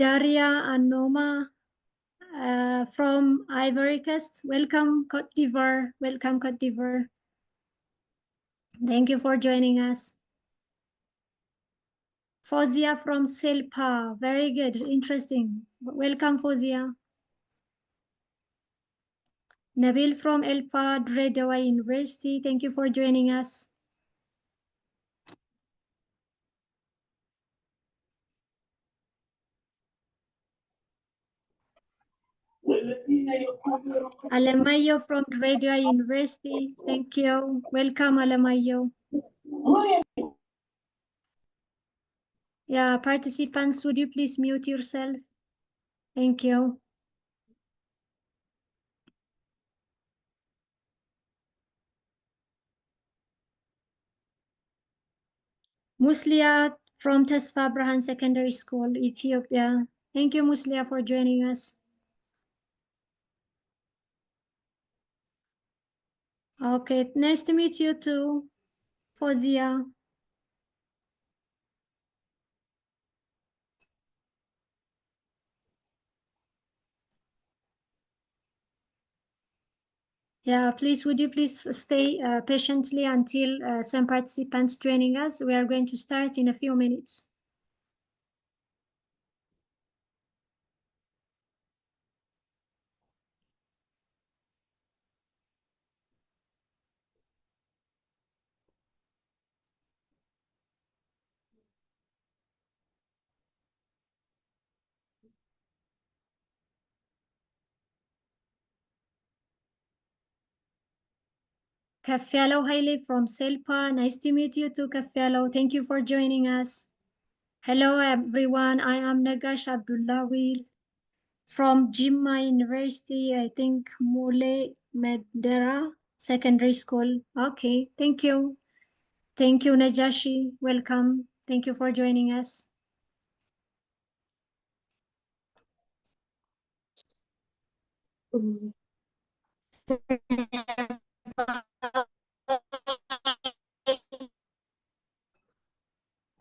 Daria and Noma from Ivory Coast. Welcome, Cote d'Ivoire. Welcome, Cote d'Ivoire. Thank you for joining us. Fozia from Silpa. Very good. Interesting. Welcome, Fozia. Nabil from ELPA, Redaway University. Thank you for joining us. Alemayo from Redaway University. Thank you. Welcome, Alemayo. Yeah, participants, would you please mute yourself? Thank you. Musliya from Tesfa Abraham Secondary School, Ethiopia. Thank you, Musliya, for joining us. Okay, nice to meet you too, Fozia. Yeah, please, would you please stay patiently until some participants joining us? We are going to start in a few minutes. Kafialo Haile from Selpa. Nice to meet you too, Kafialo. Thank you for joining us. Hello, everyone. I am Nagash Abdullawil from Jimma University, I think Mule Medera Secondary School. Okay, thank you. Thank you, Najashi. Welcome. Thank you for joining us.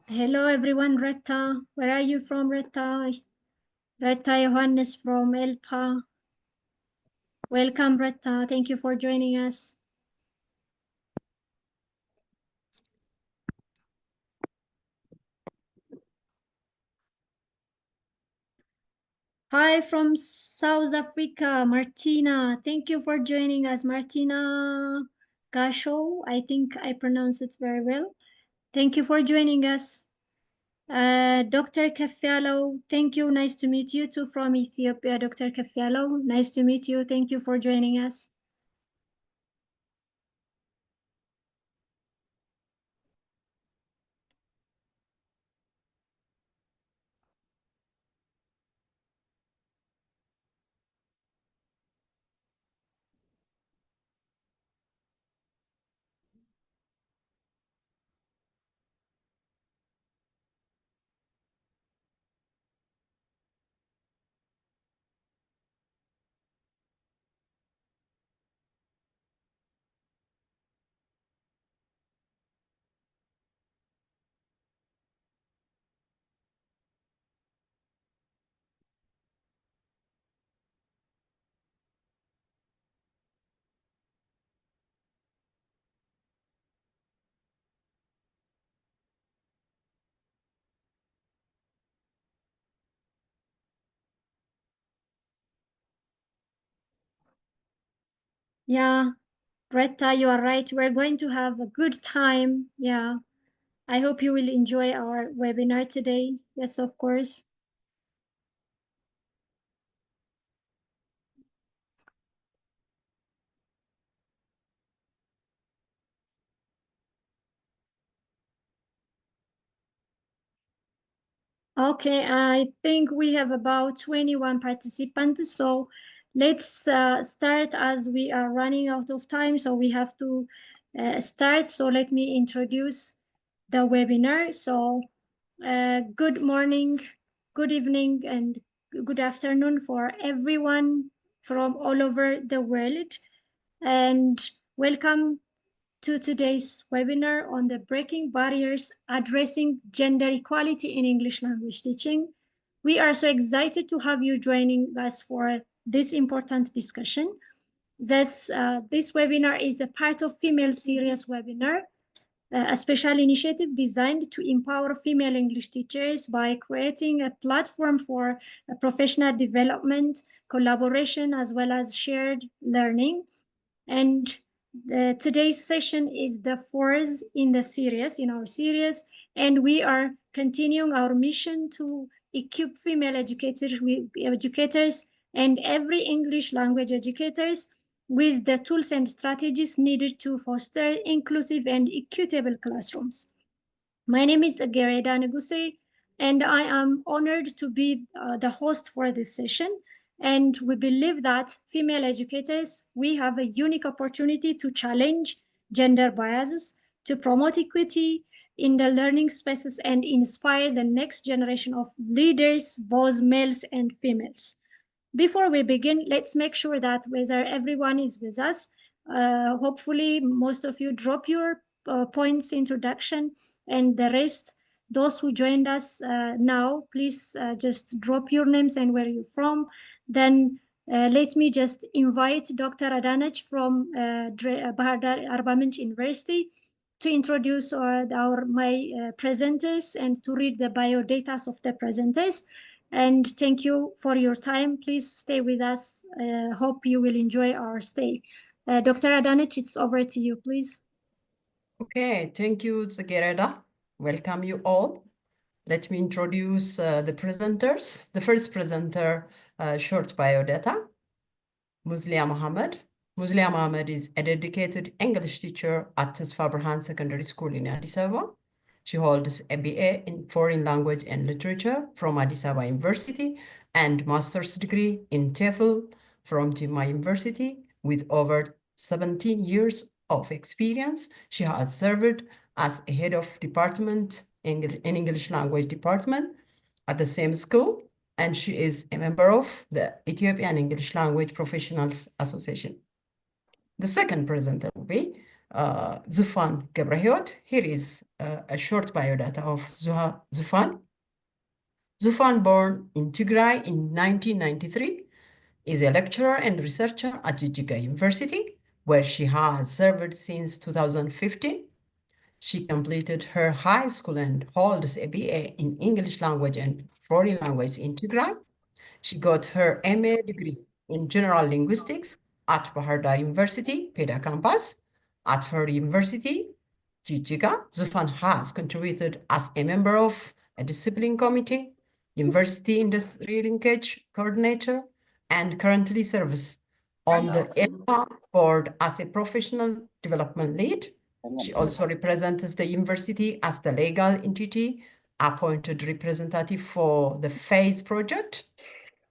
Hello, everyone. Retta, where are you from, Retta? Retta Johannes from ELPA. Welcome, Retta. Thank you for joining us. Hi from South Africa, Martina. Thank you for joining us, Martina Gasho. I think I pronounced it very well. Thank you for joining us. Dr. Kafialo, thank you. Nice to meet you too from Ethiopia, Dr. Kafialo. Nice to meet you. Thank you for joining us. Yeah, Greta, you are right. We're going to have a good time. Yeah, I hope you will enjoy our webinar today. Yes, of course. Okay, I think we have about 21 participants. So let's start as we are running out of time. So we have to start. So let me introduce the webinar. So good morning, good evening, and good afternoon for everyone from all over the world. And welcome to today's webinar on the Breaking Barriers Addressing Gender Equality in English Language Teaching We are so excited to have you joining us for this important discussion. This webinar is a part of Female Series webinar, a special initiative designed to empower female English teachers by creating a platform for professional development, collaboration, as well as shared learning. And today's session is the fourth in our series, and we are continuing our mission to equip female educators and every English language educators with the tools and strategies needed to foster inclusive and equitable classrooms. My name is Gereda Neguse, and I am honored to be the host for this session. And we believe that female educators, we have a unique opportunity to challenge gender biases, to promote equity in the learning spaces, and inspire the next generation of leaders, both males and females. Before we begin, let's make sure that whether everyone is with us. Hopefully, most of you drop your points introduction, and the rest, those who joined us now, please just drop your names and where you're from. Then let me just invite Dr. Adanach from Bahar Dar Arba Minch University to introduce my presenters and to read the biodatas of the presenters. And thank you for your time. Please stay with us. Hope you will enjoy our stay. Dr. Adanich, it's over to you, please. Okay, thank you, Gereda. Welcome you all. Let me introduce the presenters. The first presenter, short biodata, Musliya Mohammed. Musliya Mohammed is a dedicated English teacher at Tesfa Burhan Secondary School in Addis Ababa. She holds a BA in Foreign Language and Literature from Addis Ababa University and master's degree in TEFL from Jimma University. With over 17 years of experience, she has served as a head of department in English language department at the same school, and she is a member of the Ethiopian English Language Professionals Association. The second presenter will be Zufan Gebrehiwet. Here is a short biodata of Zufan. Zufan, born in Tigray in 1993, is a lecturer and researcher at Jijjiga University, where she has served since 2015. She completed her high school and holds a BA in English language and foreign language in Tigray. She got her MA degree in general linguistics at Bahar Dar University, Peda campus. At her university, Jijjiga, Zufan has contributed as a member of a discipline committee, university industry linkage coordinator, and currently serves on the EELPA board as a professional development lead. She also represents the university as the legal entity appointed representative for the PHASE project.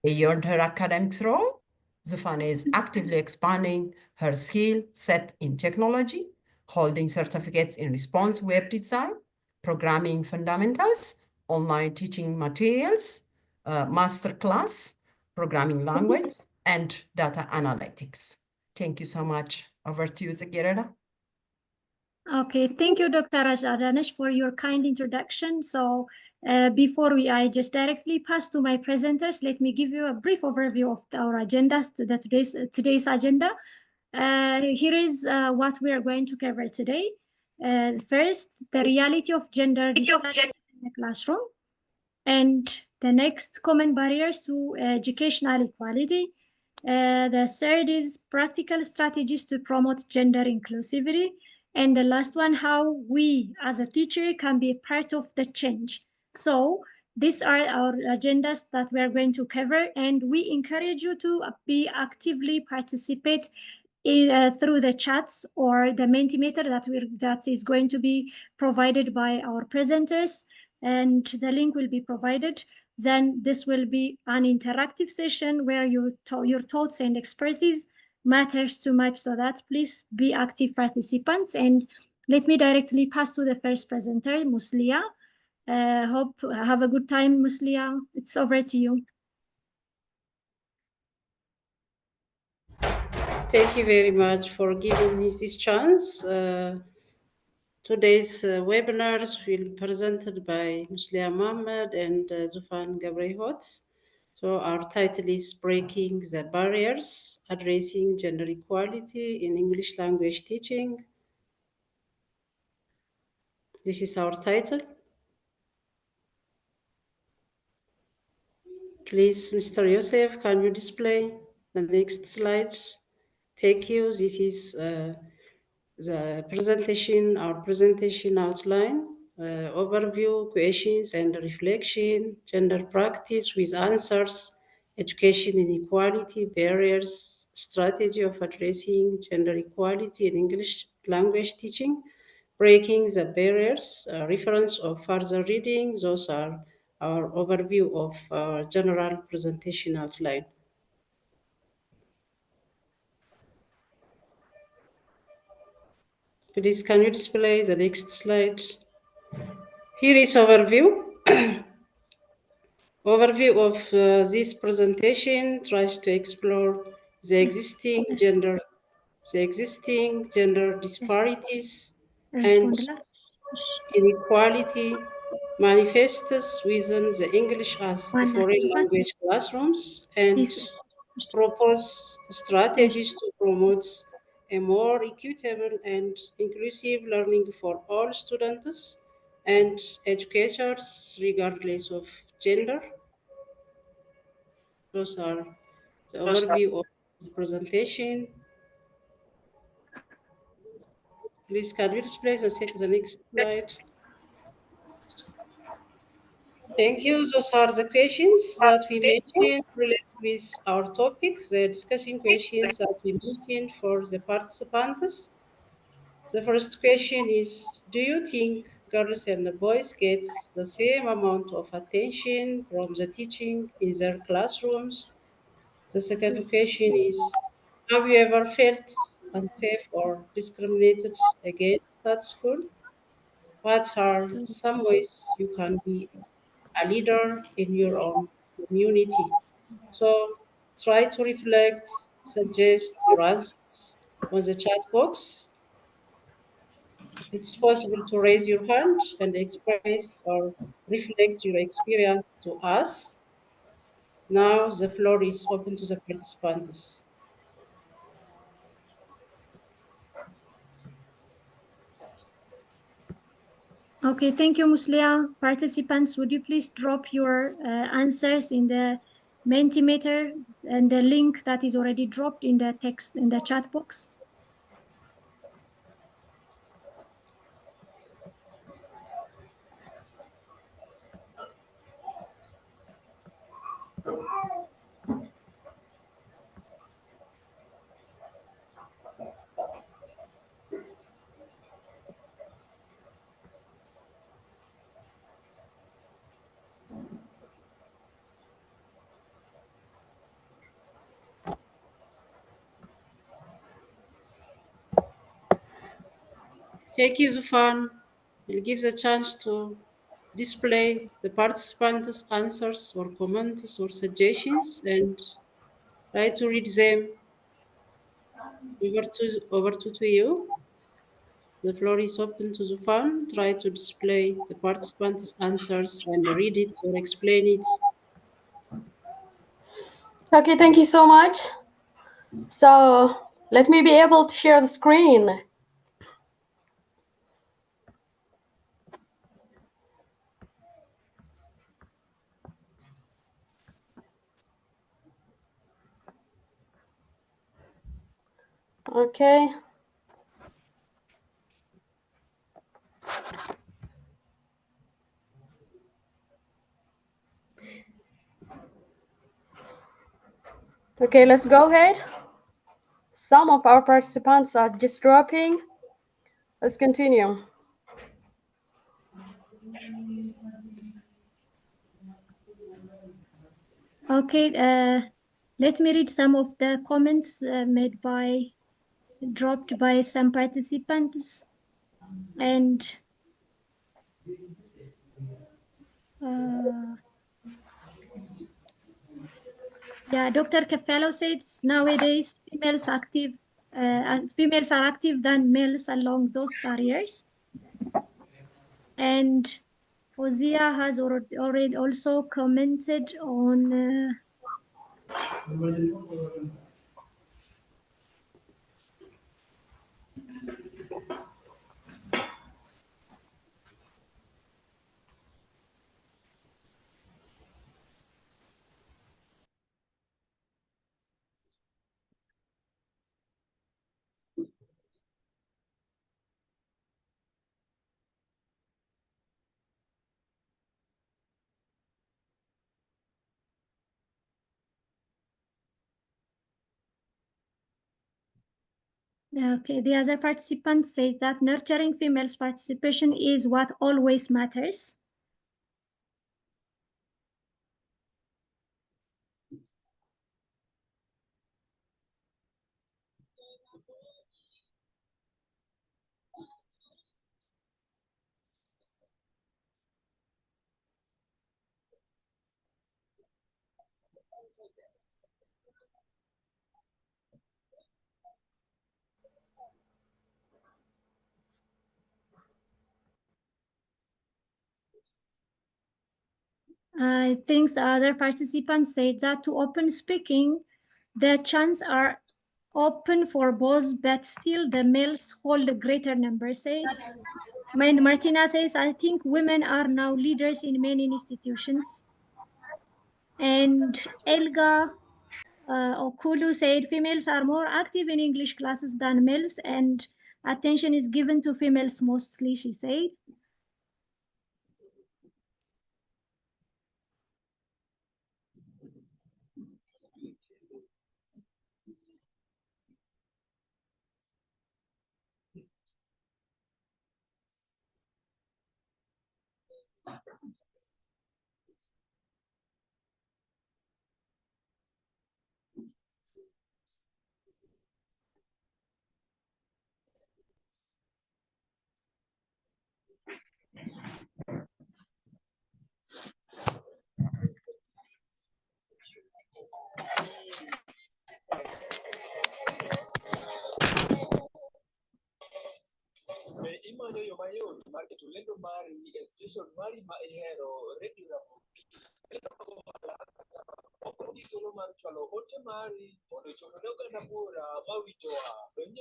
Beyond her academics role, Zufan is actively expanding her skill set in technology, holding certificates in response web design, programming fundamentals, online teaching materials, masterclass, programming language, and data analytics. Thank you so much. Over to you, Gereda. Okay, thank you, Dr. Adanich, for your kind introduction. So before I just directly pass to my presenters, let me give you a brief overview of our agenda, today's agenda. Here is what we are going to cover today. First, the reality of gender disparities in the classroom. And the next, common barriers to educational equality. The third is practical strategies to promote gender inclusivity. And the last one, how we as a teacher can be part of the change. So these are our agendas that we are going to cover, and we encourage you to actively participate through the chats or the Mentimeter that is going to be provided by our presenters, and the link will be provided. Then this will be an interactive session where your thoughts and expertise matters too much, so that please be active participants. And let me directly pass to the first presenter, Musliya. Hope have a good time, Musliya. It's over to you. Thank you very much for giving me this chance. Today's webinars will be presented by Musliya Mohammed and Zufan Gebrehiwet. So our title is Breaking the Barriers, Addressing Gender Equality in English Language Teaching. This is our title. Please, Mr. Yosef, can you display the next slide? Thank you. This is the presentation, our presentation outline, overview, questions and reflection, gender practice with answers, education inequality, barriers, strategy of addressing gender equality in English language teaching, breaking the barriers, reference of further reading. Those are our overview of our general presentation outline. Please, can you display the next slide? Here is overview. Overview of this presentation tries to explore the existing gender disparities and inequality manifests within the English as a foreign language classrooms and propose strategies to promote a more equitable and inclusive learning for all students and educators regardless of gender. Those are the overview of the presentation. Please, can you display the next slide? Thank you. Those are the questions that we mentioned related with our topic, the discussion questions that we mentioned for the participants. The first question is, do you think girls and boys get the same amount of attention from the teaching in their classrooms? The second question is, have you ever felt unsafe or discriminated against at school? What are some ways you can be a leader in your own community? So try to reflect, suggest your answers on the chat box. It's possible to raise your hand and express or reflect your experience to us. Now the floor is open to the participants. Okay, thank you, Musliya. Participants, would you please drop your answers in the Mentimeter and the link that is already dropped in the text in the chat box? Thank you, Zufan. We'll give the chance to display the participants' answers or comments or suggestions and try to read them. Over to you. The floor is open to Zufan. Try to display the participants' answers and read it or explain it. Okay, thank you so much. So let me be able to share the screen. Okay. Okay, let's go ahead. Some of our participants are just dropping. Let's continue. Okay, let me read some of the comments dropped by some participants. And yeah, Dr. Kefalo says nowadays females are active than males along those barriers. And Fozia has already also commented on okay, the other participant says that nurturing females' participation is what always matters. I think the other participants said that to open speaking, the chances are open for both, but still the males hold a greater number, said. Martina says, I think women are now leaders in many institutions. And Elga Okulu said, females are more active in English classes than males, and attention is given to females mostly, she said.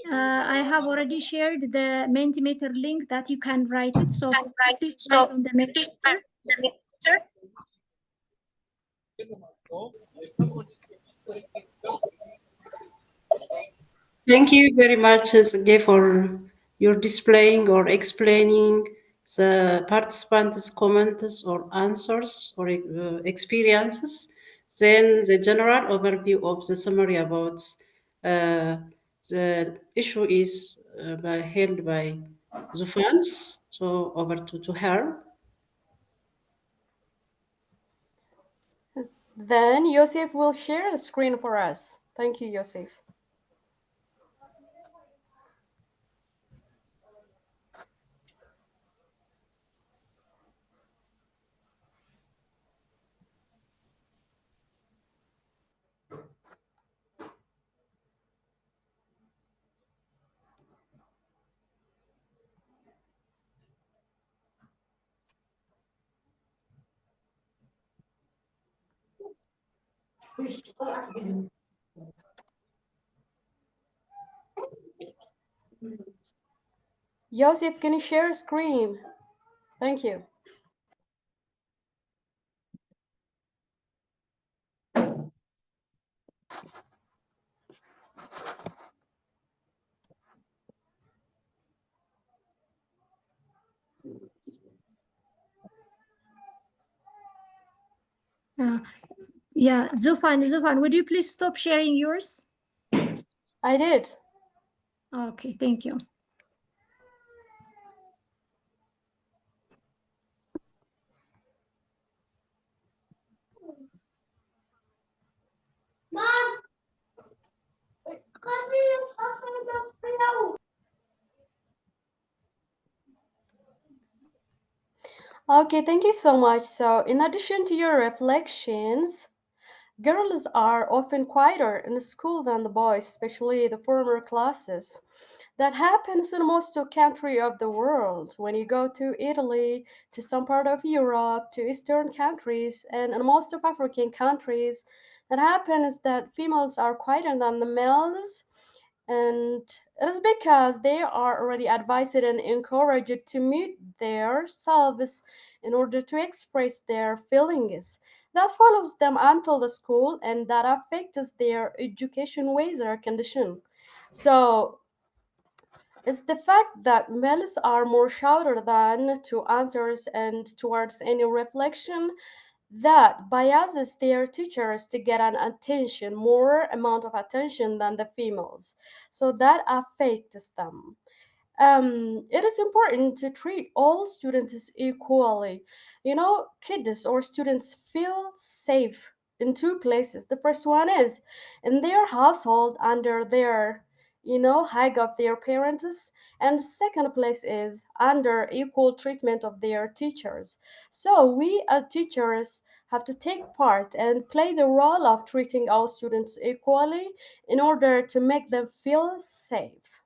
I have already shared the Mentimeter link that you can write it. So please write on the Mentimeter. Thank you very much, Sergey, for your displaying or explaining the participants' comments or answers or experiences. Then the general overview of the summary about the issue is held by Zufan. So over to her. Then Yosef will share a screen for us. Thank you, Yosef. Yosef, can you share a screen? Thank you. Yeah, Zufan, would you please stop sharing yours? I did. Okay, thank you. Okay, thank you so much. So, in addition to your reflections, girls are often quieter in school than the boys, especially the former classes. That happens in most of country of the world. When you go to Italy, to some part of Europe, to Eastern countries, and in most of African countries, that happens that females are quieter than the males, and it is because they are already advised and encouraged to mute their selves in order to express their feelings. That follows them until the school, and that affects their education ways or condition. So it's the fact that males are more shouted than to answers and towards any reflection that biases their teachers to get an attention, more amount of attention than the females. So that affects them. It is important to treat all students equally. You know, kids or students feel safe in two places. The first one is in their household under their, hug of their parents, and the second place is under equal treatment of their teachers. So we as teachers have to take part and play the role of treating all students equally in order to make them feel safe.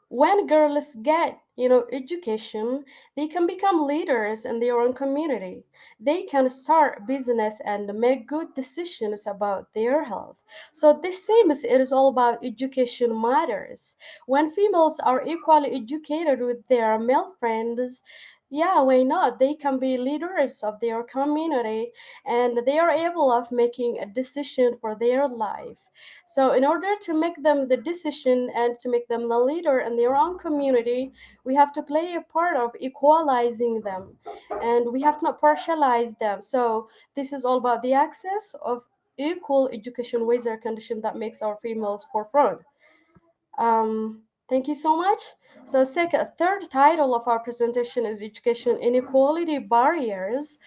When girls get education, they can become leaders in their own community. They can start business and make good decisions about their health. So the same as it is all about education matters. When females are equally educated with their male friends, yeah, why not? They can be leaders of their community, and they are able of making a decision for their life. So, in order to make them the decision and to make them the leader in their own community, we have to play a part of equalizing them, and we have not partialize them. So, this is all about the access of equal education ways or condition that makes our females forefront. Thank you so much. So, third title of our presentation is Education Inequality Barriers.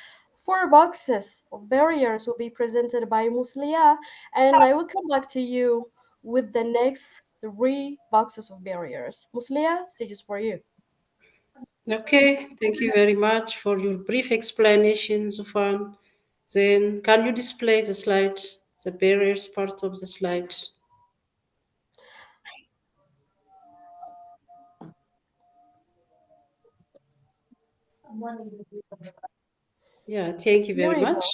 Four boxes of barriers will be presented by Musliya, and I will come back to you with the next three boxes of barriers. Musliya, stage is for you. Okay, thank you very much for your brief explanation, Zufan. Then, can you display the slide, the barriers part of the slide? Yeah, thank you There very you much. go.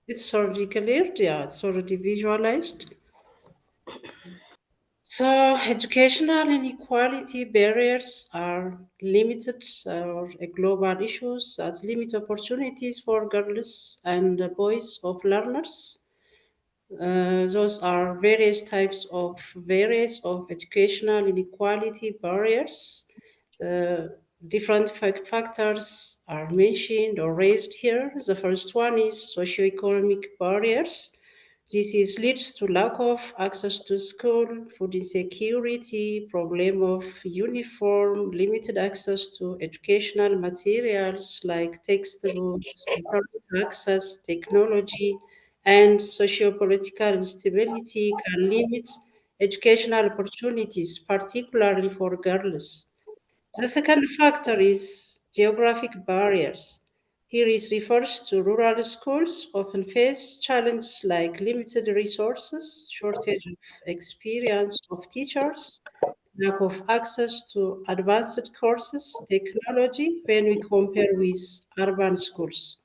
It's already clear. Yeah, it's already visualized. So, educational inequality barriers are limited or global issues that limit opportunities for girls and boys of learners. Those are various of educational inequality barriers. The different factors are mentioned or raised here. The first one is socioeconomic barriers. This is leads to lack of access to school, food insecurity, problem of uniform, limited access to educational materials like textbooks, internet access, technology, and socio-political instability can limit educational opportunities, particularly for girls. The second factor is geographic barriers. Here is refers to rural schools often face challenges like limited resources, shortage of experience of teachers, lack of access to advanced courses, technology when we compare with urban schools.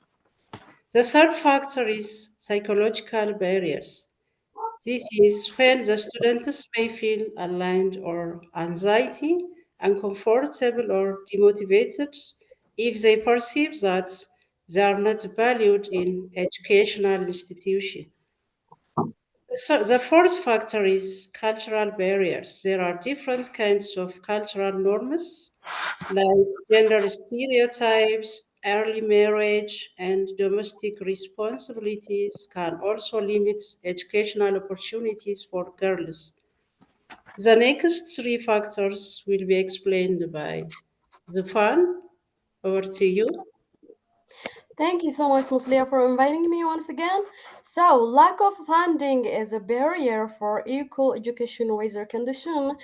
The third factor is psychological barriers. This is when the students may feel aligned or anxiety, uncomfortable or demotivated if they perceive that they are not valued in educational institution. So the fourth factor is cultural barriers. There are different kinds of cultural norms like gender stereotypes, early marriage, and domestic responsibilities can also limit educational opportunities for girls. The next three factors will be explained by Zufan. Over to you. Thank you so much, Musliya, for inviting me once again. So, lack of funding is a barrier for equal education whether condition.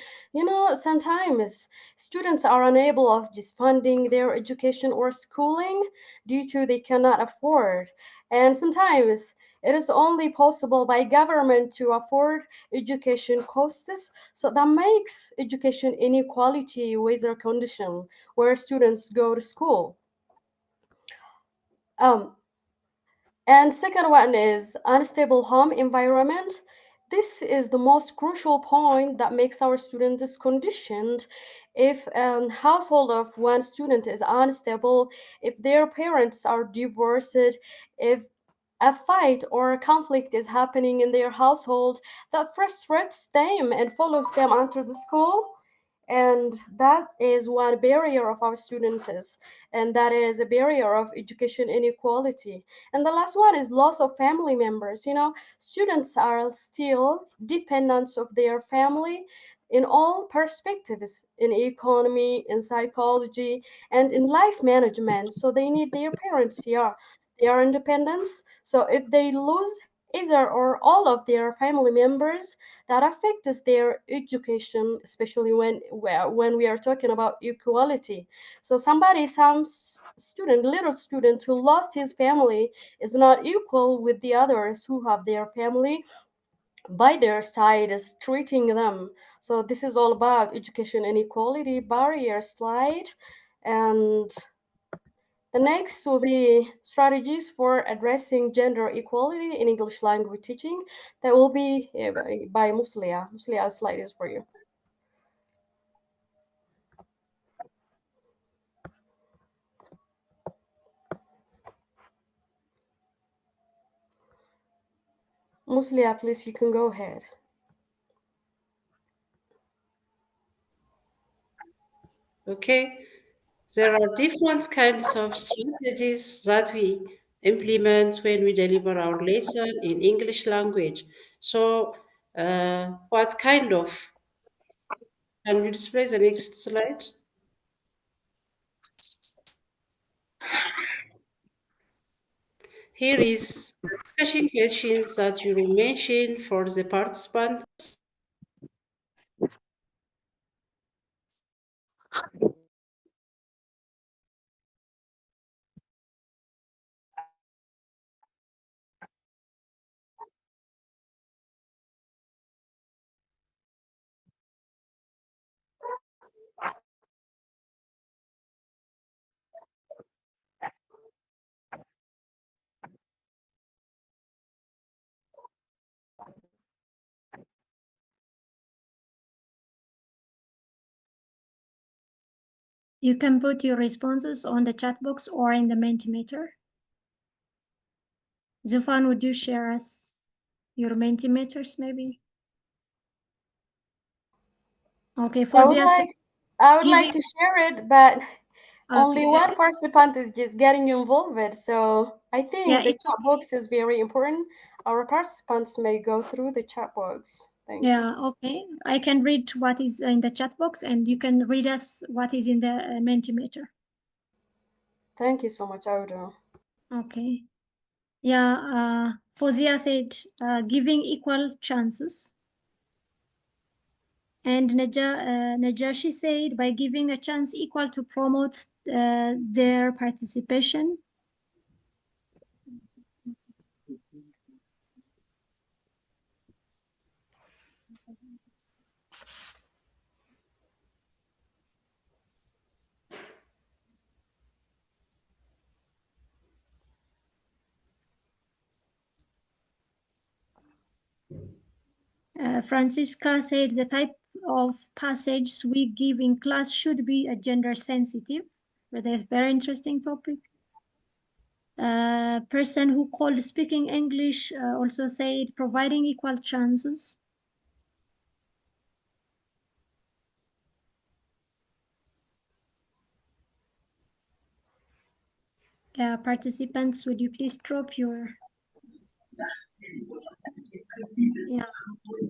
Sometimes students are unable of just funding their education or schooling due to they cannot afford. And sometimes it is only possible by government to afford education costs. So that makes education inequality whether condition where students go to school. Um, And second one is unstable home environment. This is the most crucial point that makes our students conditioned. If household of one student is unstable, if their parents are divorced, if a fight or a conflict is happening in their household, that frustrates them and follows them onto the school. And that is one barrier of our students, and that is a barrier of education inequality. And the last one is loss of family members. Students are still dependents of their family in all perspectives, in economy, in psychology, and in life management. So they need their parents. Yeah, they are independents. So if they lose either or all of their family members, that affects their education, especially when we are talking about equality. So some student, little student who lost his family is not equal with the others who have their family by their side is treating them. So this is all about education inequality barrier slide. And the next will be strategies for addressing gender equality in English language teaching. That will be by Musliya. Musliya, slide is for you. Musliya, please, you can go ahead. Okay. There are different kinds of strategies that we implement when we deliver our lesson in English language. So, what kind of? Can you display the next slide? Here is discussion questions that you will mention for the participants. You can put your responses on the chat box or in the Mentimeter. Zufan, would you share us your Mentimeters maybe? Okay, I would giving- like to share it, but only okay. one participant is just getting involved. So I think Yeah, the chat box is very important. Our participants may go through the chat box. Thank you. Yeah, okay. I can read what is in the chat box and you can read us what is in the Mentimeter. Thank you so much, Audo. Okay. Yeah, Fozia said giving equal chances. And Najashi said by giving a chance equal to promote their participation. Francisca said the type of passage we give in class should be a gender sensitive. That's a very interesting topic. Person who called speaking English also said providing equal chances. Participants, would you please drop your... Yeah,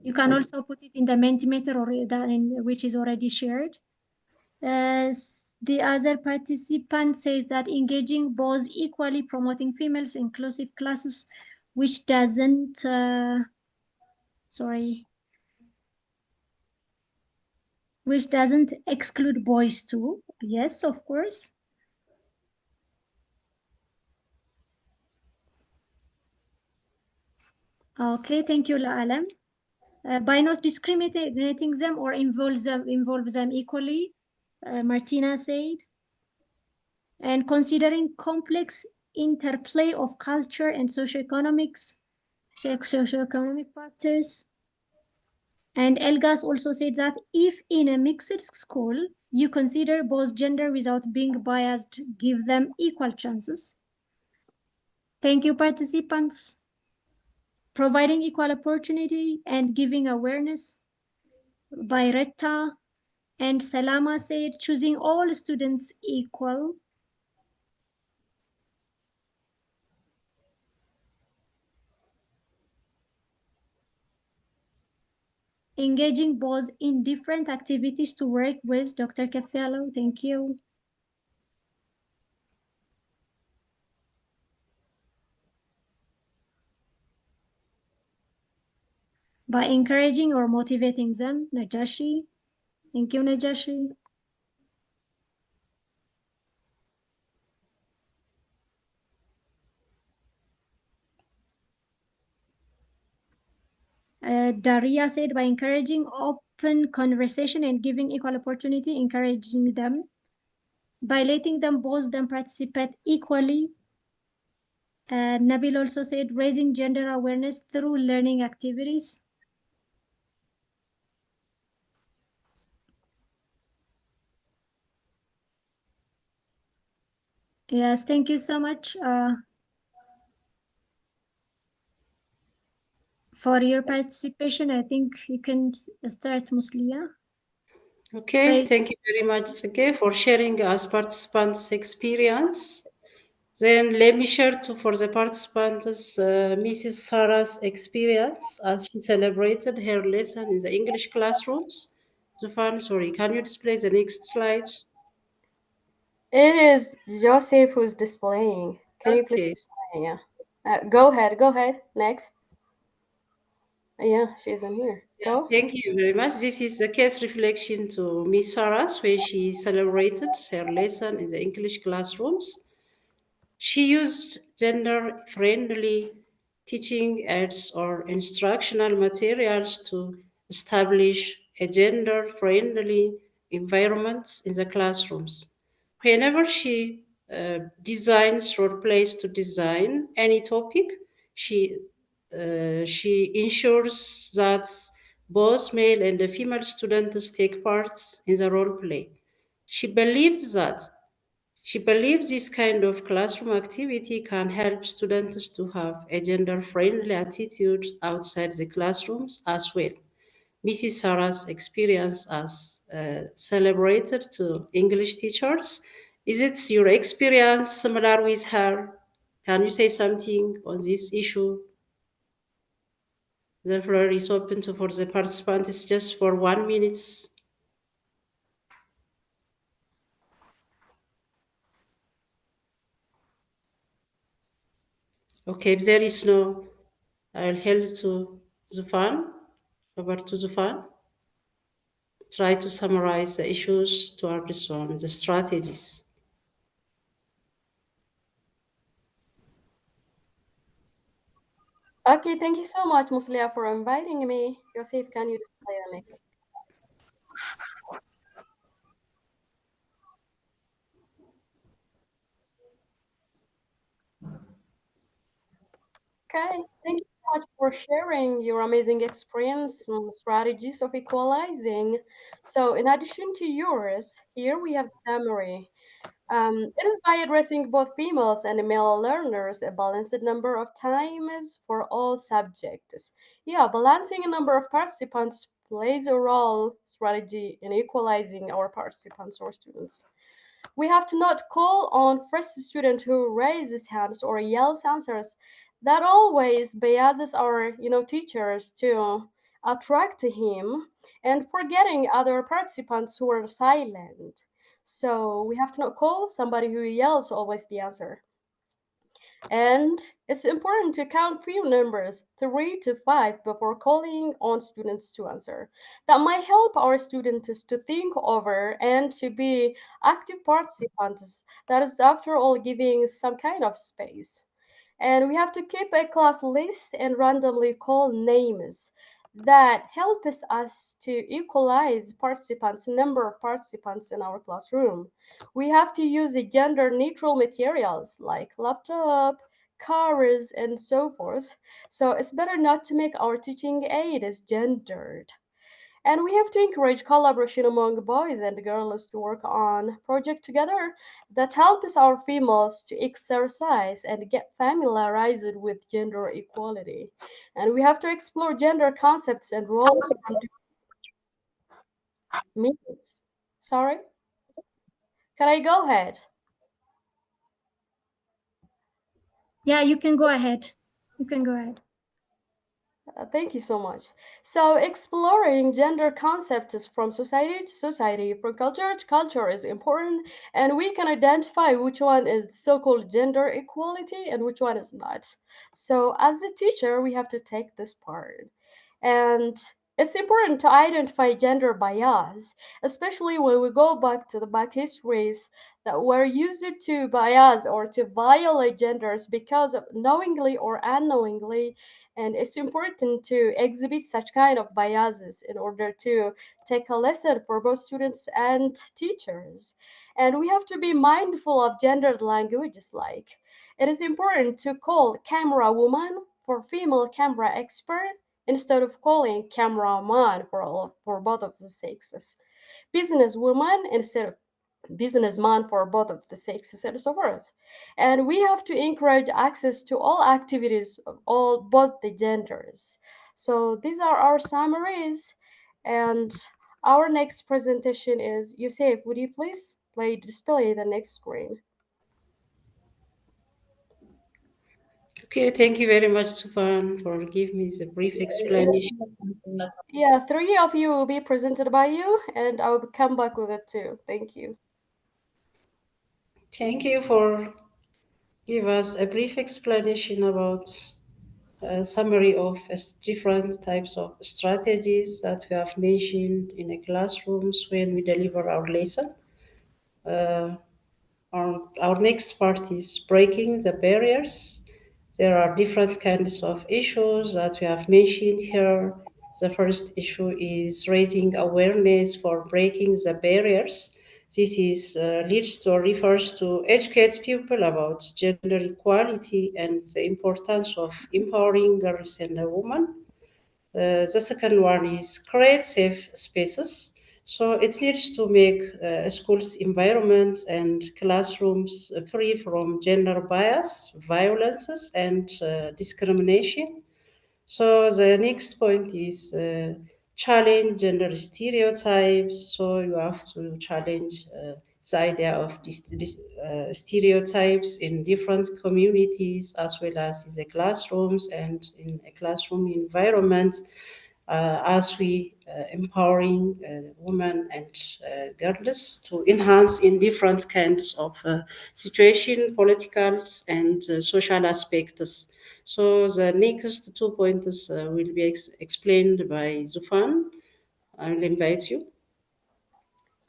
you can also put it in the Mentimeter or which is already shared. the other participant says that engaging both equally, promoting females inclusive classes, which doesn't, which doesn't exclude boys too. Yes, of course. Okay, thank you, La'alam. By not discriminating them or involve them equally, Martina said, and considering complex interplay of culture and socioeconomic factors. And Elgas also said that if in a mixed school, you consider both gender without being biased, give them equal chances. Thank you, participants. Providing equal opportunity and giving awareness by Retta and Salama said, choosing all students equal. Engaging both in different activities to work with Dr. Cafello. Thank you. By encouraging or motivating them, Najashi. Thank you, Najashi. Daria said, by encouraging open conversation and giving equal opportunity, encouraging them. By letting them both them participate equally. Nabil also said, raising gender awareness through learning activities. Yes, thank you so much for your participation. I think you can start, Musliya. Okay, thank you very much, Sege, for sharing us participants' experience. Then let me share for the participants Mrs. Sarah's experience as she celebrated her lesson in the English classrooms. Zufan, sorry, can you display the next slide? It is Joseph who's displaying. Can you please display? Yeah. Go ahead. Next. Yeah, she's in here. Go. Thank you very much. This is the case reflection to Miss Sarah's where she celebrated her lesson in the English classrooms. She used gender-friendly teaching aids or instructional materials to establish a gender-friendly environment in the classrooms. Whenever she designs or plays to design any topic, she ensures that both male and female students take part in the role play. She believes this kind of classroom activity can help students to have a gender-friendly attitude outside the classrooms as well. Mrs. Sarah's experience as celebrated to English teachers. Is it your experience similar with her? Can you say something on this issue? The floor is open for the participants just for 1 minute. Okay, if there is no, I'll hand to Zufan. Over to Zufan. Try to summarize the issues to our on the strategies. Okay, thank you so much, Musliya, for inviting me. Yosef, can you display the next? Okay, thank you so much for sharing your amazing experience and strategies of equalizing. So, in addition to yours, here we have summary. It is by addressing both females and male learners a balanced number of times for all subjects. Yeah, balancing a number of participants plays a role strategy in equalizing our participants or students. We have to not call on first student who raises hands or yells answers. That always biases our teachers to attract him and forgetting other participants who are silent. So we have to not call somebody who yells always the answer. And it's important to count few numbers, 3 to 5, before calling on students to answer. That might help our students to think over and to be active participants. That is, after all, giving some kind of space. And we have to keep a class list and randomly call names. That helps us to equalize participants, number of participants in our classroom. We have to use gender neutral materials like laptop, cars, and so forth. So it's better not to make our teaching aids gendered. And we have to encourage collaboration among boys and girls to work on projects together that helps our females to exercise and get familiarized with gender equality. And we have to explore gender concepts and roles in meetings. Sorry? Can I go ahead? Yeah, you can go ahead. You can go ahead. Thank you so much. So, exploring gender concepts from society to society, from culture to culture is important, and we can identify which one is so called gender equality and which one is not. So, as a teacher, we have to take this part. And it's important to identify gender bias, especially when we go back to the back histories that were used to bias or to violate genders because of knowingly or unknowingly, and it's important to exhibit such kind of biases in order to take a lesson for both students and teachers. And we have to be mindful of gendered languages, like it is important to call camera woman for female camera expert instead of calling cameraman for both of the sexes, businesswoman instead of businessman for both of the sexes, and so forth. And we have to encourage access to all activities of all both the genders. So these are our summaries, and our next presentation is Yusuf. Would you please display the next screen? Okay, thank you very much, Zufan, for giving me the brief explanation. Yeah, three of you will be presented by you, and I will come back with it too. Thank you. Thank you for give us a brief explanation about a summary of different types of strategies that we have mentioned in the classrooms when we deliver our lesson. Uh, our next part is breaking the barriers. There are different kinds of issues that we have mentioned here. The first issue is raising awareness for breaking the barriers. This is leads to or refers to educate people about gender equality and the importance of empowering girls and women. The second one is create safe spaces. So it needs to make schools environments and classrooms free from gender bias, violences, and discrimination. So the next point is challenge gender stereotypes. So you have to challenge the idea of stereotypes in different communities as well as in the classrooms and in a classroom environment as we empowering women and girls to enhance in different kinds of situation, political and social aspects. So the next 2 points will be explained by Zufan. I will invite you.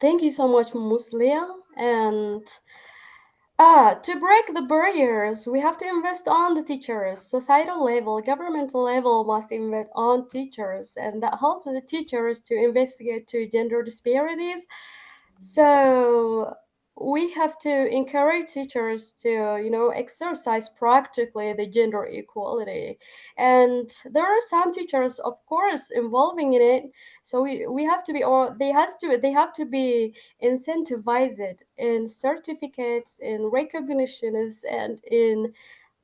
Thank you so much, Musliya. And to break the barriers, we have to invest on the teachers. Societal level, governmental level must invest on teachers, and that helps the teachers to investigate to gender disparities. So we have to encourage teachers to, exercise practically the gender equality. And there are some teachers, of course, involving in it. So we have to be, or they have to be incentivized in certificates, in recognitions, and in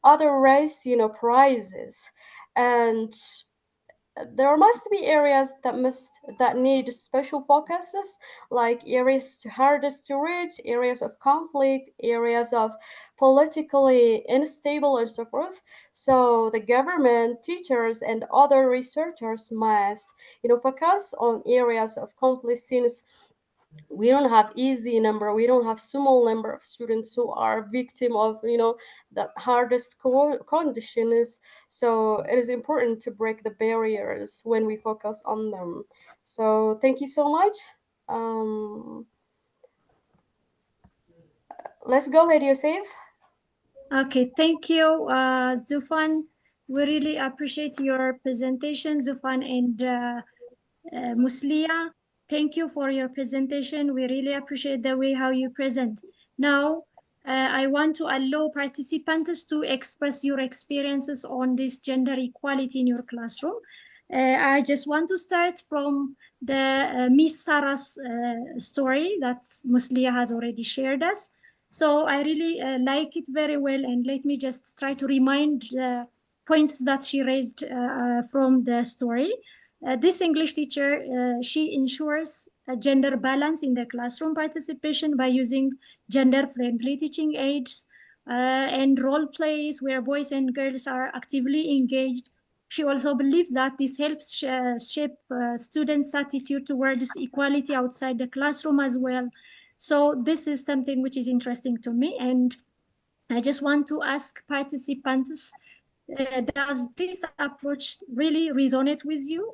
other ways, prizes. And there must be areas that need special focuses, like areas hardest to reach, areas of conflict, areas of politically unstable, and so forth. So the government, teachers, and other researchers must focus on areas of conflict, since We don't have easy number, we don't have small number of students who are victim of, the hardest conditions. So it is important to break the barriers when we focus on them. So thank you so much. Let's go ahead, Yosef. Okay, thank you, Zufan. We really appreciate your presentation, Zufan and Musliya. Thank you for your presentation. We really appreciate the way how you present. Now, I want to allow participants to express your experiences on this gender equality in your classroom. I just want to start from the Miss Sarah's story that Musliya has already shared us. So I really like it very well, and let me just try to remind the points that she raised from the story. This English teacher, she ensures a gender balance in the classroom participation by using gender-friendly teaching aids and role plays where boys and girls are actively engaged. She also believes that this helps shape students' attitude towards equality outside the classroom as well. So this is something which is interesting to me, and I just want to ask participants, does this approach really resonate with you,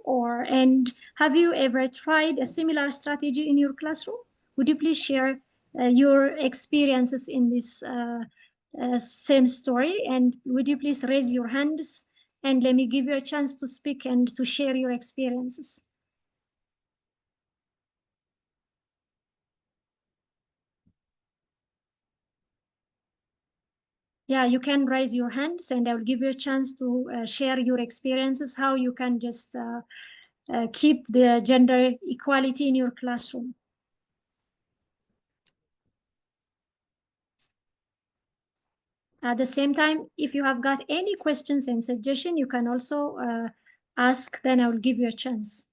and have you ever tried a similar strategy in your classroom? Would you please share your experiences in this same story, and would you please raise your hands and let me give you a chance to speak and to share your experiences. Yeah, you can raise your hands and I will give you a chance to share your experiences, how you can just keep the gender equality in your classroom. At the same time, if you have got any questions and suggestions, you can also ask, then I will give you a chance.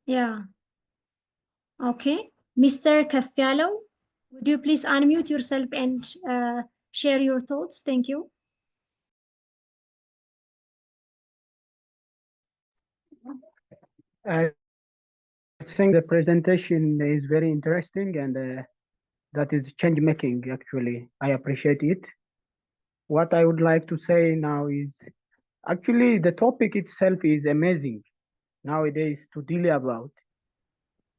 Yeah. Okay. Mr. Kafyalo, would you please unmute yourself and share your thoughts? Thank you. I think the presentation is very interesting and that is change making actually. I appreciate it. What I would like to say now is actually the topic itself is amazing nowadays to deal about.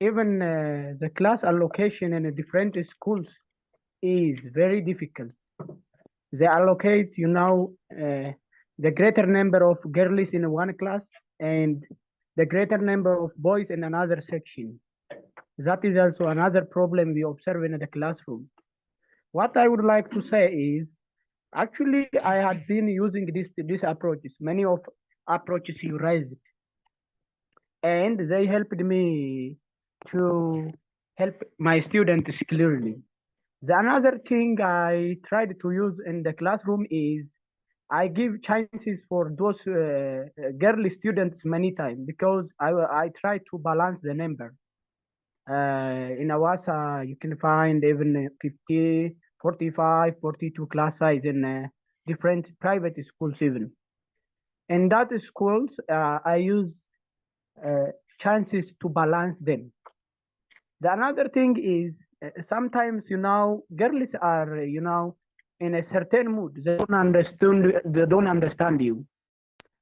Even the class allocation in the different schools is very difficult. They allocate, the greater number of girls in one class and the greater number of boys in another section. That is also another problem we observe in the classroom. What I would like to say is, actually, I had been using these approaches, many of approaches you raised, and they helped me to help my students clearly. The another thing I tried to use in the classroom is I give chances for those girl students many times because I try to balance the number. In Awasa, you can find even 50, 45, 42 class size in different private schools even. In that schools, I use chances to balance them. The another thing is sometimes, girls are, in a certain mood. They don't understand you.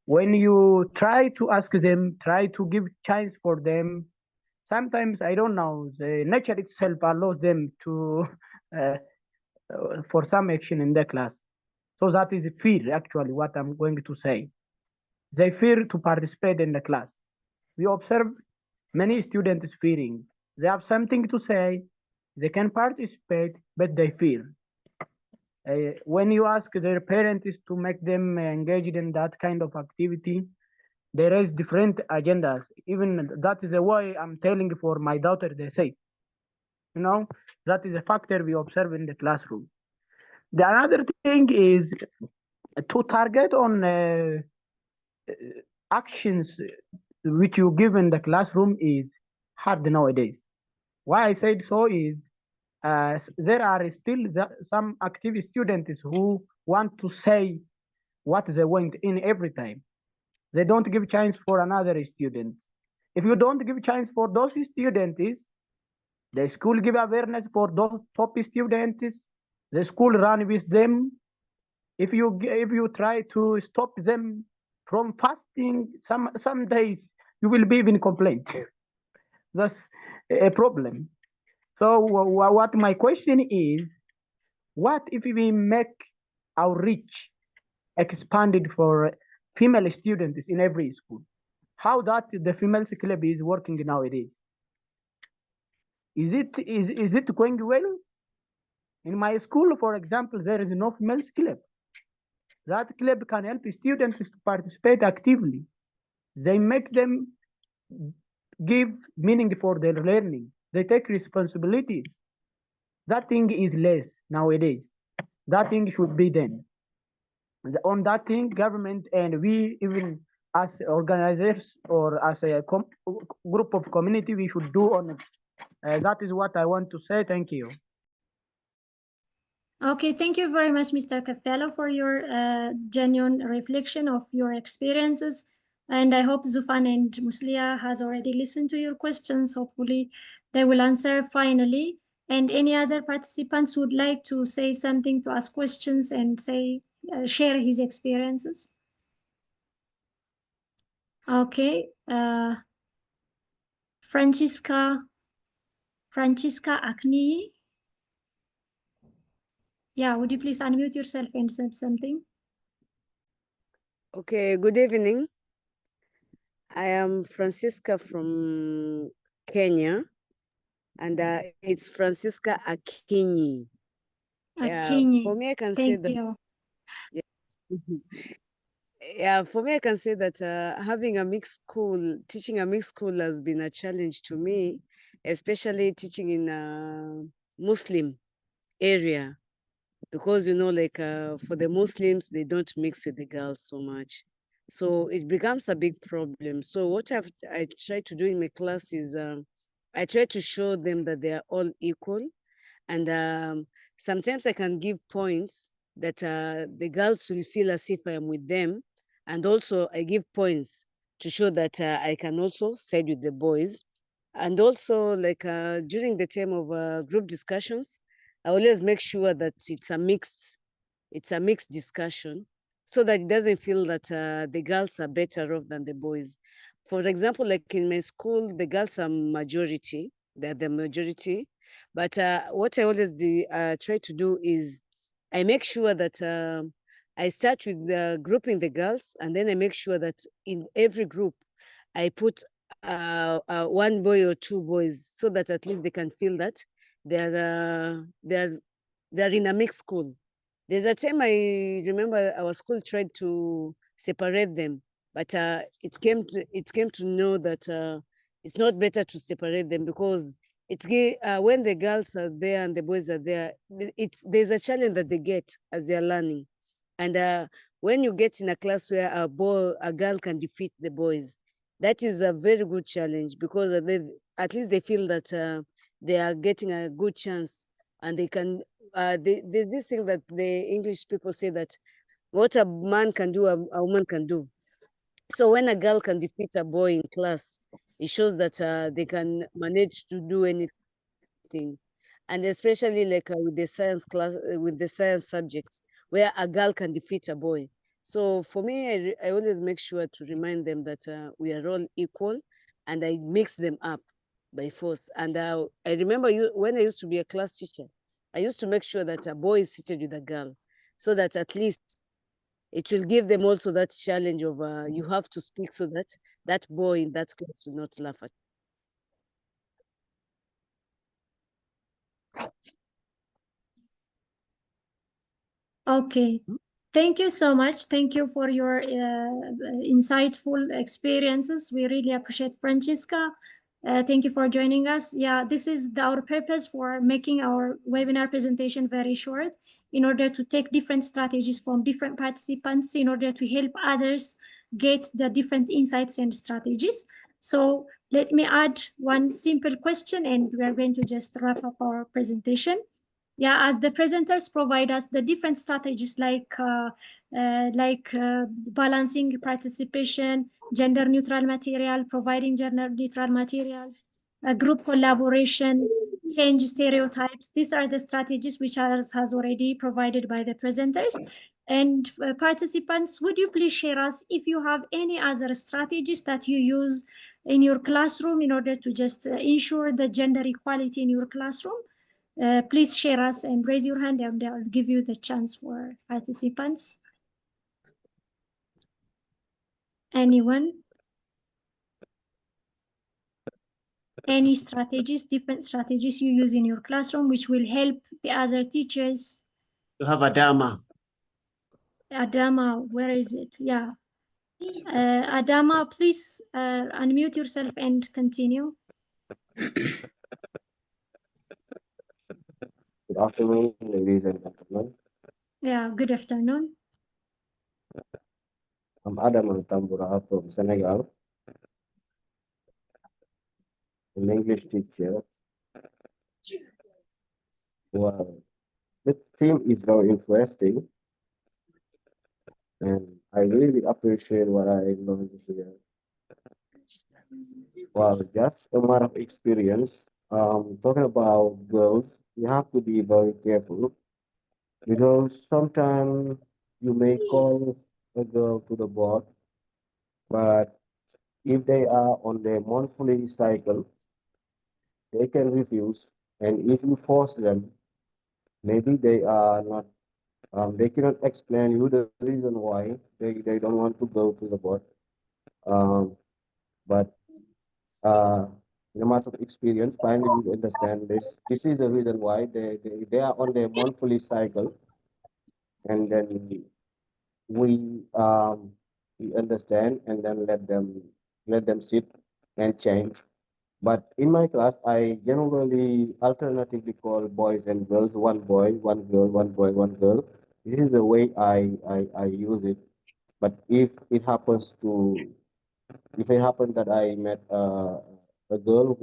When you try to ask them, try to give chance for them, sometimes I don't know, the nature itself allows them to for some action in the class. So that is fear actually what I'm going to say. They fear to participate in the class. We observe many students fearing. They have something to say, they can participate, but they fear. When you ask their parents to make them engaged in that kind of activity, there is different agendas. Even that is why I'm telling for my daughter, they say, that is a factor we observe in the classroom. The another thing is to target on actions which you give in the classroom is hard nowadays. Why I said so is there are still some active students who want to say what they want in every time. They don't give chance for another student. If you don't give chance for those students, the school give awareness for those top students. The school run with them. If you try to stop them from fasting, some days you will be in complaint. That's a problem. So what my question is, what if we make our reach expanded for female students in every school? How that the female club is working nowadays? Is it going well? In my school, for example, there is no female club. That club can help students to participate actively. They make them give meaning for their learning. They take responsibilities. That thing is less nowadays. That thing should be done. On that thing, government and we, even as organizers or as a group of community, we should do on it. That is what I want to say. Thank you. Okay, thank you very much, Mr. Kafelo, for your genuine reflection of your experiences. And I hope Zufan and Musliya has already listened to your questions. Hopefully they will answer finally. And any other participants would like to say something, to ask questions and say, share his experiences. Okay, Francisca Akni. Yeah, would you please unmute yourself and say something? Okay, good evening. I am Francisca from Kenya, and it's Francisca Akinyi. Akinyi. For me, I can say Thank that. you. Yeah, for me, I can say that having a mixed school, teaching a mixed school has been a challenge to me, especially teaching in a Muslim area, because like for the Muslims, they don't mix with the girls so much. So it becomes a big problem. So what I try to do in my class is I try to show them that they are all equal. And sometimes I can give points that the girls will feel as if I am with them. And also I give points to show that I can also side with the boys. And also like during the time of group discussions, I always make sure that it's a mixed discussion so that it doesn't feel that the girls are better off than the boys. For example, like in my school, the girls are majority, they're the majority. But what I always try to do is I make sure that I start with grouping the girls, and then I make sure that in every group I put one boy or two boys so that at least they can feel that they're in a mixed school. There's a time I remember our school tried to separate them, but it came to know that it's not better to separate them because when the girls are there and the boys are there, there's a challenge that they get as they're learning, and when you get in a class where a girl can defeat the boys, that is a very good challenge because at least they feel that they are getting a good chance and they can there's this thing that the English people say that what a man can do, a woman can do. So when a girl can defeat a boy in class, it shows that they can manage to do anything. And especially like with the science class, with the science subjects, where a girl can defeat a boy. So for me, I always make sure to remind them that we are all equal, and I mix them up by force. And I remember when I used to be a class teacher, I used to make sure that a boy is seated with a girl, so that at least it will give them also that challenge of you have to speak so that that boy in that class will not laugh at Okay. Thank you so much. Thank you for your insightful experiences. We really appreciate Francisca. Thank you for joining us. Yeah, this is our purpose for making our webinar presentation very short in order to take different strategies from different participants in order to help others get the different insights and strategies. So let me add one simple question and we are going to just wrap up our presentation. Yeah, as the presenters provide us the different strategies like balancing participation, gender neutral material, providing gender neutral materials, group collaboration, change stereotypes. These are the strategies which has already provided by the presenters. And participants, would you please share us if you have any other strategies that you use in your classroom in order to just ensure the gender equality in your classroom? Please share us and raise your hand, and I'll give you the chance for participants. Anyone? Any strategies, different strategies you use in your classroom which will help the other teachers? You have Adama. Adama, where is it? Yeah. Adama, please unmute yourself and continue. Good afternoon, ladies and gentlemen. Yeah, good afternoon. I'm Adam Tambura from Senegal, an English teacher. Well, the theme is very interesting, and I really appreciate what I learned here. Well, just a matter of experience. Talking about girls, you have to be very careful because sometimes you may call a girl to the board, but if they are on their monthly cycle, they can refuse. And if you force them, maybe they are not, they cannot explain you the reason why they don't want to go to the board. But in a matter of experience, finally you understand this. This is the reason why they are on their monthly cycle. And then we understand and then let them sit and change. But in my class, I generally alternatively call boys and girls, one boy, one girl, one boy, one girl. This is the way I use it. But if it happens that I met a girl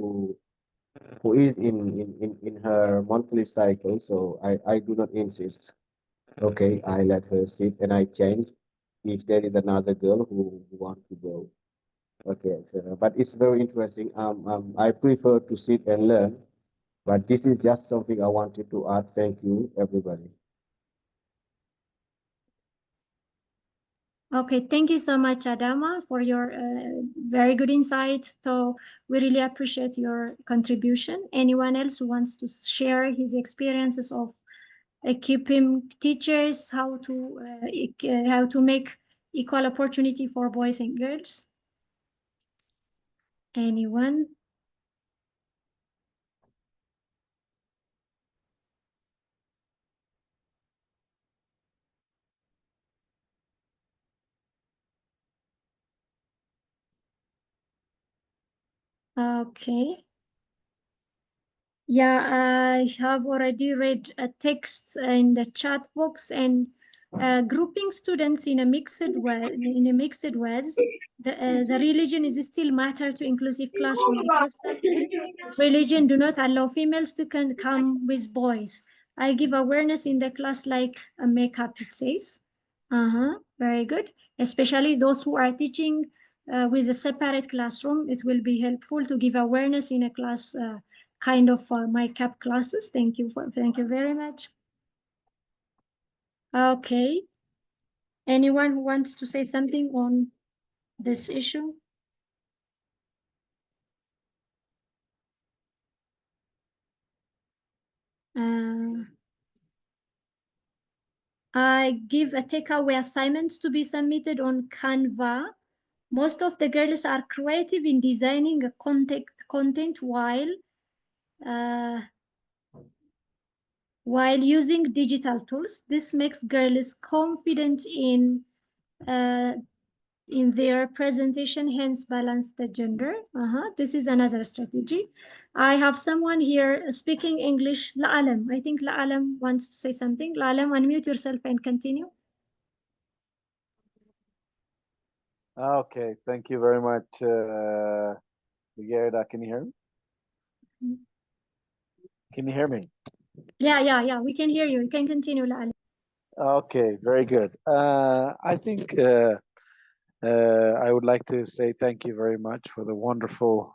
who is in her monthly cycle, so I do not insist. Okay, I let her sit and I change if there is another girl who wants to go. Okay, etc. But it's very interesting. I prefer to sit and learn, but this is just something I wanted to add. Thank you, everybody. Okay, thank you so much, Adama, for your very good insight. So we really appreciate your contribution. Anyone else who wants to share his experiences of equipping teachers how to make equal opportunity for boys and girls? Anyone? Okay. Yeah, I have already read a text in the chat box, and grouping students in a mixed ways. The religion is still matter to inclusive classroom because religion do not allow females to come with boys. I give awareness in the class like a makeup, it says. Very good. Especially those who are teaching with a separate classroom, it will be helpful to give awareness in a class kind of makeup classes. Thank you very much. Okay. Anyone who wants to say something on this issue? I give a takeaway assignments to be submitted on Canva. Most of the girls are creative in designing a content while using digital tools. This makes girls confident in their presentation, hence balance the gender. This is another strategy. I have someone here speaking English, La'alam. I think La'alam wants to say something. La'alam, unmute yourself and continue. Okay, thank you very much, Gerda. Can you hear me? Can you hear me? Yeah, we can hear you. You can continue, La'ala. Okay, very good. I think I would like to say thank you very much for the wonderful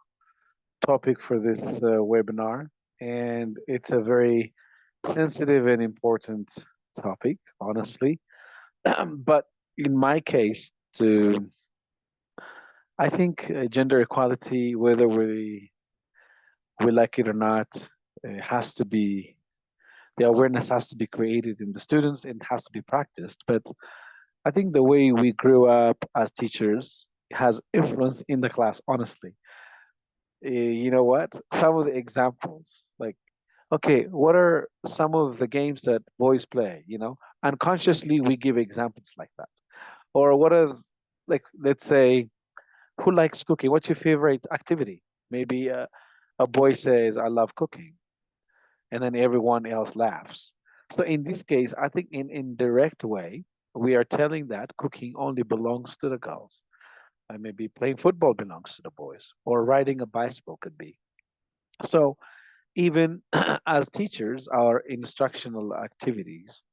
topic for this webinar. And it's a very sensitive and important topic, honestly. But in my case, I think gender equality, whether we like it or not, has to be the awareness has to be created in the students and has to be practiced. But I think the way we grew up as teachers has influence in the class, honestly. You know what? Some of the examples, like, okay, what are some of the games that boys play? Unconsciously we give examples like that. Or what are, like, let's say, who likes cooking? What's your favorite activity? Maybe a boy says, I love cooking, and then everyone else laughs. So in this case, I think in indirect way, we are telling that cooking only belongs to the girls. And maybe playing football belongs to the boys, or riding a bicycle could be. So even as teachers, our instructional activities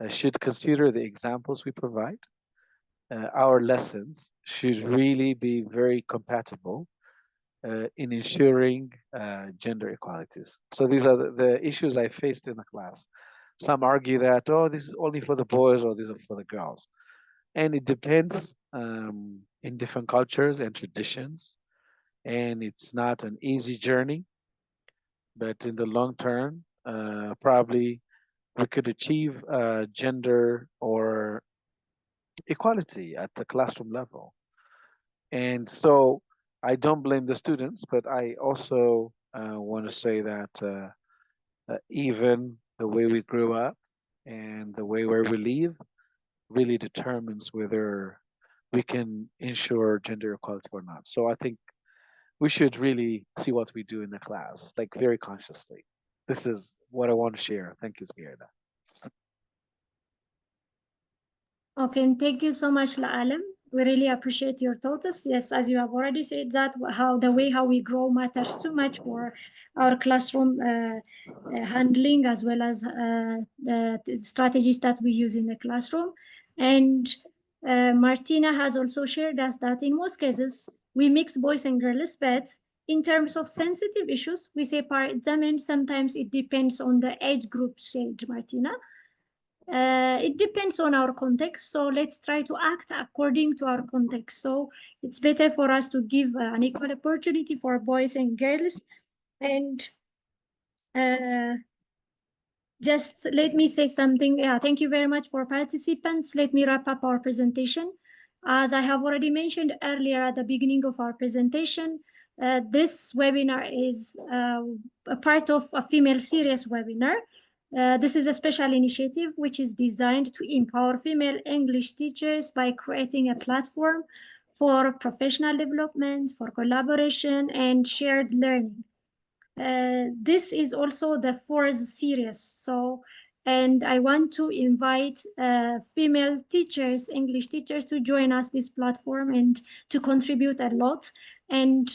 should consider the examples we provide. Our lessons should really be very compatible in ensuring gender equalities. So these are the issues I faced in the class. Some argue that, oh, this is only for the boys or this is for the girls. And it depends in different cultures and traditions. And it's not an easy journey, but in the long term, probably we could achieve gender or equality at the classroom level. And so I don't blame the students, but I also want to say that even the way we grew up and the way where we live really determines whether we can ensure gender equality or not. So I think we should really see what we do in the class, like very consciously. This is what I want to share. Thank you, Zierda. Okay, and thank you so much, La'alam. We really appreciate your thoughts. Yes, as you have already said, that how we grow matters too much for our classroom handling, as well as the strategies that we use in the classroom. And Martina has also shared us that in most cases, we mix boys and girls, but in terms of sensitive issues, we separate them, and sometimes it depends on the age group, said Martina. It depends on our context, so let's try to act according to our context. So it's better for us to give an equal opportunity for boys and girls. And just let me say something. Yeah, thank you very much for participants. Let me wrap up our presentation. As I have already mentioned earlier at the beginning of our presentation, this webinar is a part of a female series webinar. This is a special initiative which is designed to empower female English teachers by creating a platform for professional development, for collaboration, and shared learning. This is also the fourth series. So, and I want to invite female teachers, English teachers, to join us this platform and to contribute a lot. And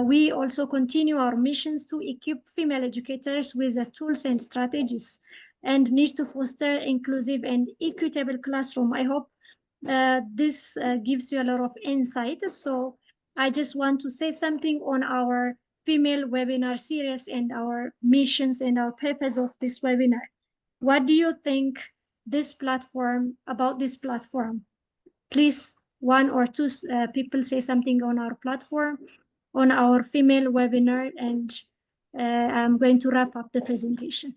we also continue our missions to equip female educators with the tools and strategies, and need to foster inclusive and equitable classroom. I hope this gives you a lot of insight. So I just want to say something on our female webinar series and our missions and our purpose of this webinar. What do you think about this platform? Please, one or two people say something on our platform, on our female webinar, and I'm going to wrap up the presentation.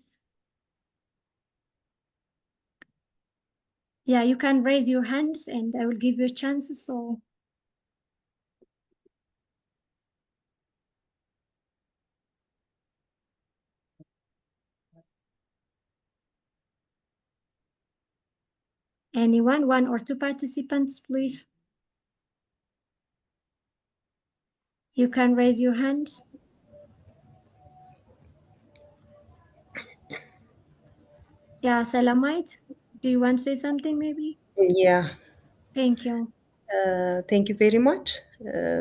Yeah, you can raise your hands and I will give you a chance. So anyone, one or two participants, please. You can raise your hands. Yeah, Salamite, do you want to say something maybe? Yeah, Thank you. thank you very much.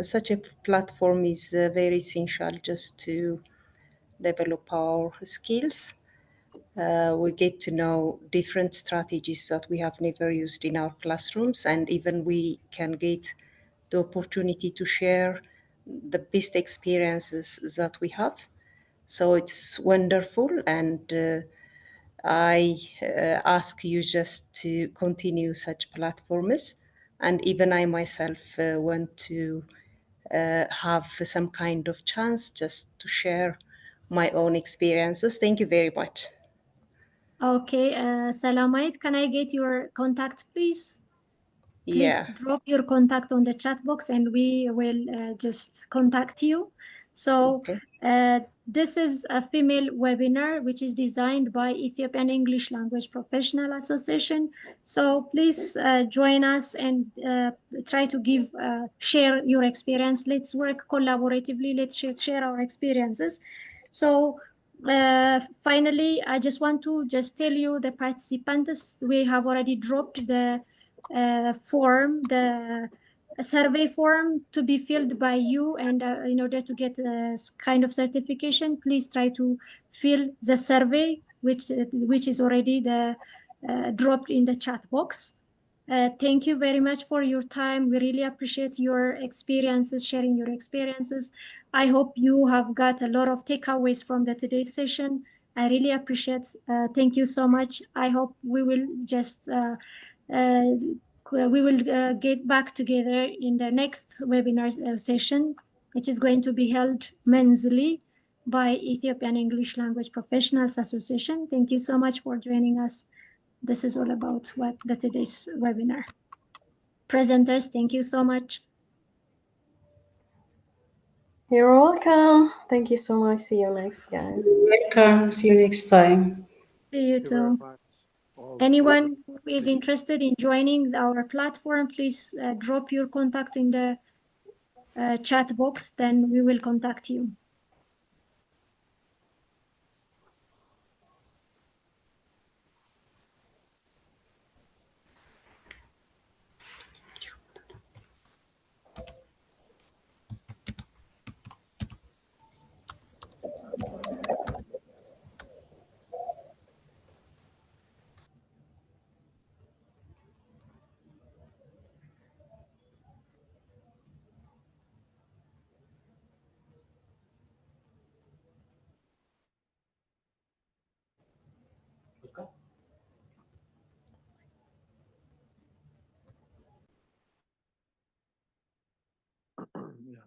Such a platform is very essential just to develop our skills. We get to know different strategies that we have never used in our classrooms, and even we can get the opportunity to share the best experiences that we have. So it's wonderful, and I ask you just to continue such platforms. And even I myself want to have some kind of chance just to share my own experiences. Thank you very much. Okay, Salamite, can I get your contact, please? Please Yeah. drop your contact on the chat box and we will just contact you. So Okay. this is a female webinar which is designed by Ethiopian English Language Professional Association. So please join us and try to share your experience. Let's work collaboratively. Let's share our experiences. So finally, I just want to just tell you the participants, we have already dropped the form, the survey form to be filled by you, and in order to get a kind of certification, please try to fill the survey, which is already dropped in the chat box. Thank you very much for your time. We really appreciate your experiences, sharing your experiences. I hope you have got a lot of takeaways from today's session. I really appreciate. Thank you so much. I hope we will just get back together in the next webinar session, which is going to be held monthly by Ethiopian English Language Professionals Association. Thank you so much for joining us. This is all about what today's webinar. Presenters, thank you so much. You're welcome. Thank you so much. See you next time. Welcome. See you next time. See you Thank you very too. much. Anyone who is interested in joining our platform, please drop your contact in the chat box, then we will contact you. Yeah.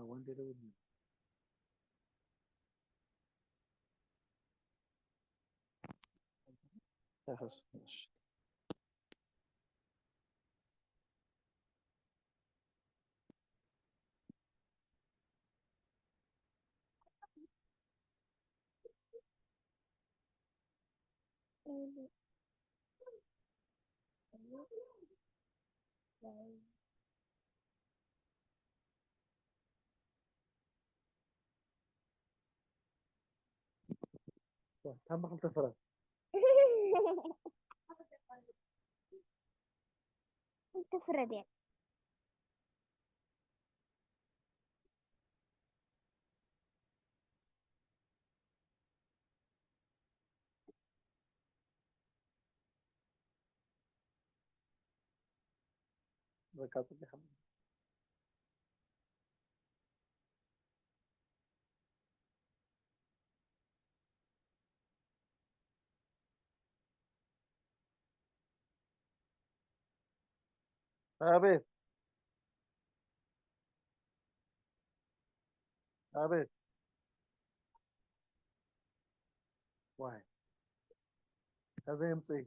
When did it? Yes. كم بخمسة فرق. تفرد يعني. ذكرت لي خمسة. عبيد عبيد واحد هذا يمسي